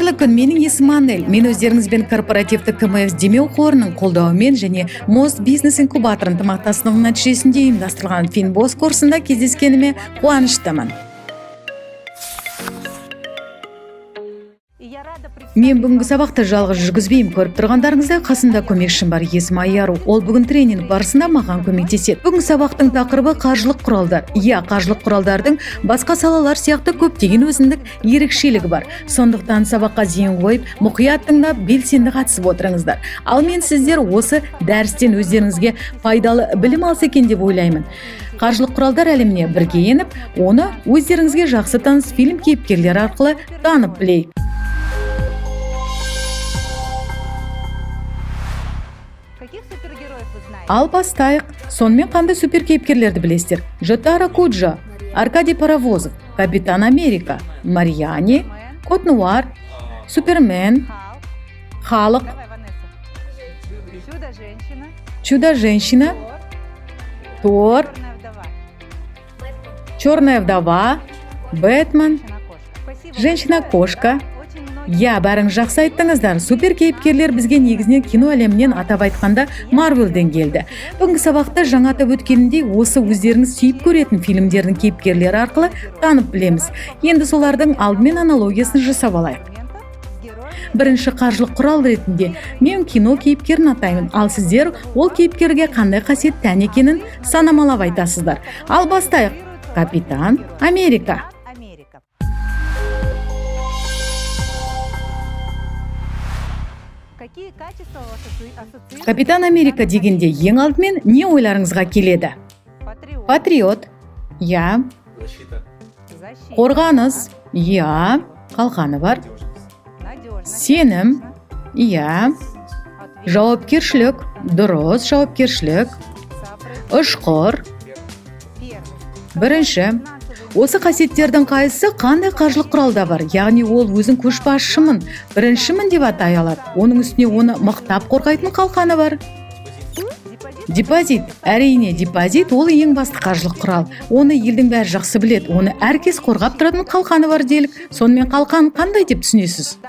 Қайырлы күн, менің есімім Анель. Мен өздеріңізбен корпоративті КМС демеу қорының қолдауымен және Most Business Incubator ынтымақтастығының нәтижесінде ұйымдастырылған Finboss курсында кездескеніме қуаныштымын. Мен бүгінгі сабақты жалғыз жүргізбеймін, көріп тұрғандарыңызда қасымда көмекшім бар, есімі Айару. Ол бүгін тренинг барысында маған көмектеседі. Бүгінгі сабақтың тақырыбы қаржылық құралдар. Қаржылық құралдардың басқа салалар сияқты көптеген өзіндік ерекшелігі бар. Сондықтан сабаққа зейін қойып, мұқият тыңдап, белсенді қатысып отырыңыздар. Ал мен сіздер осы дәрістен өздеріңізге пайдалы білім алса екен деп ойлаймын. Қаржылық құралдар әлеміне бірге еніп, оны өздеріңізге жақсы таныс фильм кейіпкерлері арқылы танып білейік. Ал бастайық. Сонымен қандай супер кейіпкерлерді білесіздер? Жотаро Куджо, Аркадий Паровозов, Капитан Америка, Марьяни, Кот Нуар, Супермен, Халық, Чудо-женщина, Тор, Черная вдова, Бэтмен, Женщина-кошка. Бәрің жақсы айттыңыздар. Супер кейіпкерлер бізге негізінен кино әлемінен атап айтқанда Марвелден келді. Бүгінгі сабақта жаңа атап өткеніндей осы өздеріңіз сүйіп көретін фильмдердің кейіпкерлері арқылы танып білеміз. Енді солардың алдымен аналогиясын жасап алайық. Бірінші қаржылық құрал ретінде мен кино кейіпкерін атаймын, ал сіздер ол кейіпкерге қандай қасиет тән екенін санамалап айтасыздар. Ал бастайық. Капитан Америка. Капитан Америка дегенде ең алдымен не ойларыңызға келеді? Патриот. Қорғаныс. Қалқаны бар. Сенім. Жауапкершілік. Дұрыс, жауапкершілік. Ұшқыр. Бірінші, осы қасиеттердің қайсысы қандай қаржылық құралда бар? Яғни ол өзін көшбасшымын, біріншімін деп атай алады. Оның үстіне оны мықтап қорғайтын қалқаны бар. Депозит. Әрине, депозит ол ең басты қаржылық құрал. Оны елдің бәрі жақсы біледі. Оны әркез қорғап тұратын қалқаны бар делік. Сонымен қалқан қандай деп түсінесіз?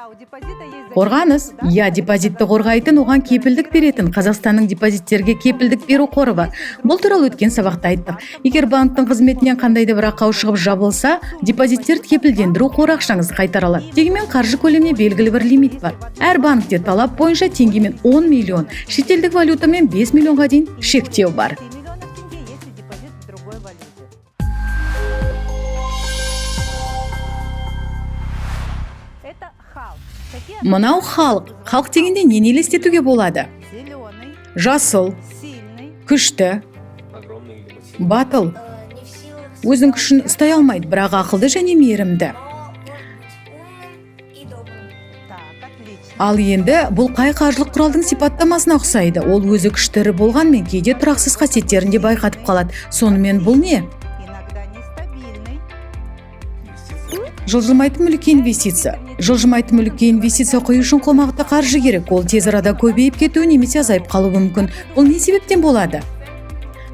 Қорғаныс. Депозитті қорғайтын, оған кепілдік беретін. Қазақстанның депозиттерге кепілдік беру қоры бар. Бұл туралы өткен сабақта айттық. Егер банктың қызметінен қандай да бір ақау шығып жабылса, депозиттерді кепілдендіру қоры ақшаңызды қайтара алады. Дегенмен қаржы көлеміне белгілі бір лимит бар. Әр банкте талап бойынша теңгемен 10 миллион, шетелдік валютамен 5 миллионға дейін шектеу бар. Мынау халық. Халық дегенде нені елестетуге болады? Жасыл, күшті, батыл. Өзінің күшін ұстай алмайды, бірақ ақылды және мейірімді. Ал енді бұл қай қаржылық құралдың сипаттамасына ұқсайды? Ол өзі күштері болғанмен кейде тұрақсыз қасиеттерін де байқатып қалады. Сонымен бұл не? Жылжымайтын мүлікке инвестиция. Жылжымайтын мүлікке инвестиция құю үшін қомақты қаржы керек. Ол тез арада көбейіп кетуі немесе азайып қалуы мүмкін. Бұл не себептен болады?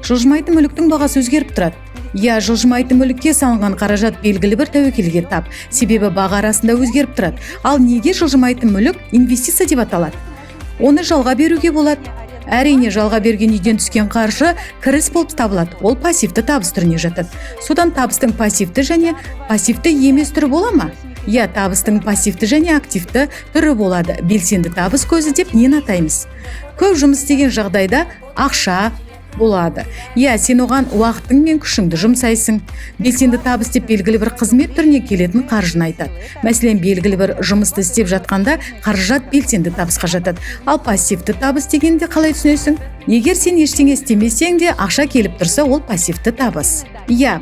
Жылжымайтын мүліктің бағасы өзгеріп тұрады. Жылжымайтын мүлікке салынған қаражат белгілі бір тәуекелге тап. Себебі баға арасында өзгеріп тұрады. Ал неге жылжымайтын мүлік инвестиция деп аталады? Оны жалға беруге болады. Әрине, жалға берген үйден түскен қаржы кіріс болып табылады. Ол пассивті табыс түріне жатады. Содан табыстың пассивті және пассивті емес түрі бола ма? Табыстың пассивті және активті түрі болады. Белсенді табыс көзі деп нені атаймыз? Көп жұмыс істеген жағдайда ақша болады. Сен оған уақытың мен күшіңді жұмсайсың. Белсенді табыс деп белгілі бір қызмет түріне келетін қаржыны айтады. Мәселен, белгілі бір жұмысты істеп жатқанда қаражат белсенді табысқа жатады. Ал пассивті табыс дегенде қалай түсінесің? Егер сен ештеңе істемесең де ақша келіп тұрса, ол пассивті табыс.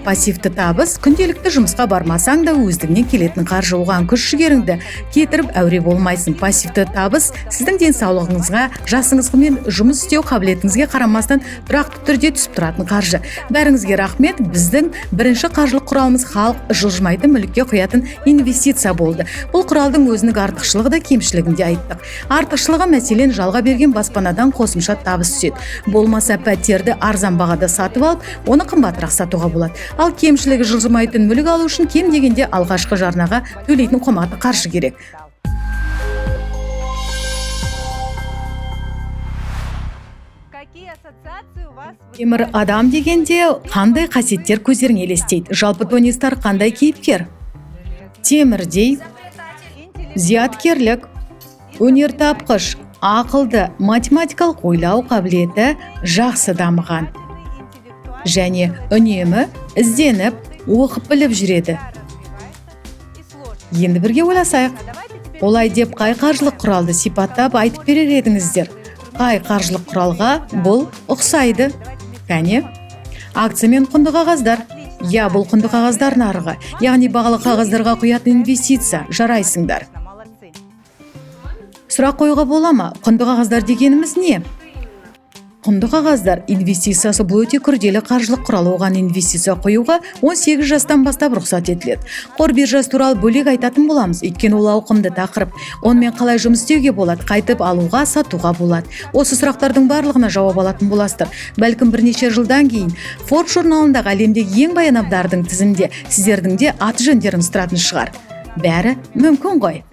Пассивті табыс күнделікті жұмысқа бармасаң да өздігінен келетін қаржы, оған күш-жігеріңді кетіріп әуре болмайсың. Пассивті табыс сіздің денсаулығыңызға, жасыңызға мен жұмыс істеу қабілетіңізге қарамастан тұрақты түрде түсіп тұратын қаржы. Бәріңізге рахмет. Біздің бірінші қаржылық құралымыз халық жылжымайтын мүлікке құятын инвестиция болды. Бұл құралдың өзіндік артықшылығы да кемшілігін де айттық. Артықшылығы мәселен жалға берген баспанадан қосымша табыс түседі. Болмаса пәтерді арзан бағада сатып алып, оны қымбатырақ сатуға болады. Ал кемшілігі жылжымайтын мүлік алу үшін кем дегенде алғашқы жарнаға төлейтін қомақты қаржы керек. Темір адам дегенде қандай қасиеттер көздеріңе елестейді? Жалпы Тони Старк қандай кейіпкер? Темірдей, зияткерлік, өнертапқыш, ақылды, математикалық ойлау қабілеті жақсы дамыған. Және үнемі ізденіп, оқып біліп жүреді. Енді бірге ойласайық. Олай деп қай қаржылық құралды сипаттап айтып берер едіңіздер? Қай қаржылық құралға бұл ұқсайды? Кәне, акция мен құнды қағаздар. Я, бұл құнды қағаздар нарығы, яғни бағалы қағаздарға құятын инвестиция, жарайсыңдар. Сұрақ қоюға бола ма? Құнды қағаздар дегеніміз не? Құнды қағаздар инвестициясы бұл өте күрделі қаржылық құрал, оған инвестиция құюға 18 жастан бастап рұқсат етіледі. Қор биржасы туралы бөлек айтатын боламыз, өйткені ол ауқымды тақырып. Онымен қалай жұмыс істеуге болады, қайтып алуға, сатуға болады. Осы сұрақтардың барлығына жауап алатын боласыздар. Бәлкім бірнеше жылдан кейін Forbes журналындағы әлемдегі ең баянабдардың тізімінде сіздердің де аты жөндеріңіз тұратын шығар. Бәрі мүмкін ғой.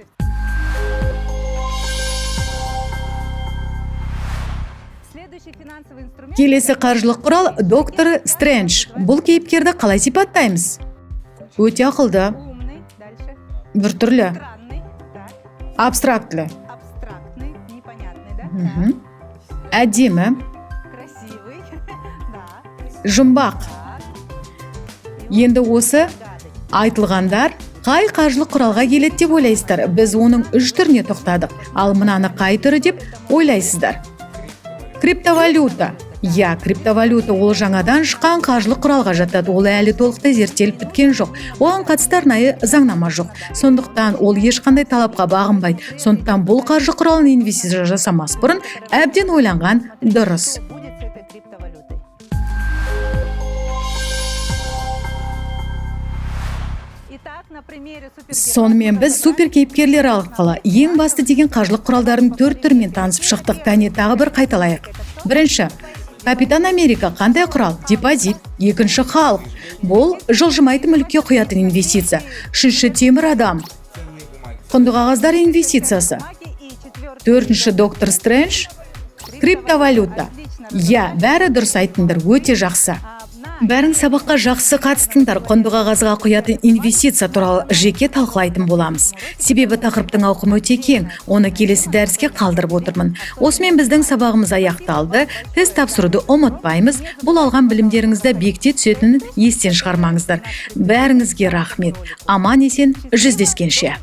Келесі қаржылық құрал доктор Стрэндж. Бұл кейіпкерді қалай сипаттаймыз? Өте ақылды, біртүрлі, абстрактілі, әдемі, жұмбақ. Енді осы айтылғандар қай қаржылық құралға келеді деп ойлайсыздар? Біз оның 3 түріне тоқтадық. Ал мынаны қай түрі деп ойлайсыздар? Криптовалюта. Я, криптовалюта ол жаңадан шыққан қаржылық құралға жатады. Ол әлі толықтай зерттеліп біткен жоқ. Оған қатысты арнайы заңнама жоқ. Сондықтан ол ешқандай талапқа бағынбайды. Сондықтан бұл қаржы құралын инвестиция жасамас бұрын әбден ойланған дұрыс. Сонымен біз супер кейіпкерлер арқылы ең басты деген қаржылық құралдардың 4 түрімен танысып шықтық. Кәне тағы бір қайталайық. Бірінші, Капитан Америка қандай құрал? Депозит. Екінші, халық. Бұл жылжымайтын мүлікке құятын инвестиция. Үшінші, темір адам. Құнды қағаздар инвестициясы. Төртінші, доктор Стрэндж. Криптовалюта. Я, бәрі дұрыс айттыңдар, өте жақсы. Бәрің сабаққа жақсы қатыстыңдар. Құнды қағазға құятын инвестиция туралы жеке талқылайтын боламыз. Себебі тақырыптың ауқымы өте кең. Оны келесі дәріске қалдырып отырмын. Осымен біздің сабағымыз аяқталды. Тест тапсыруды ұмытпаймыз. Бұл алған білімдеріңізді бекіте түсетінін естен шығармаңыздар. Бәріңізге рахмет. Аман есен жүздескенше.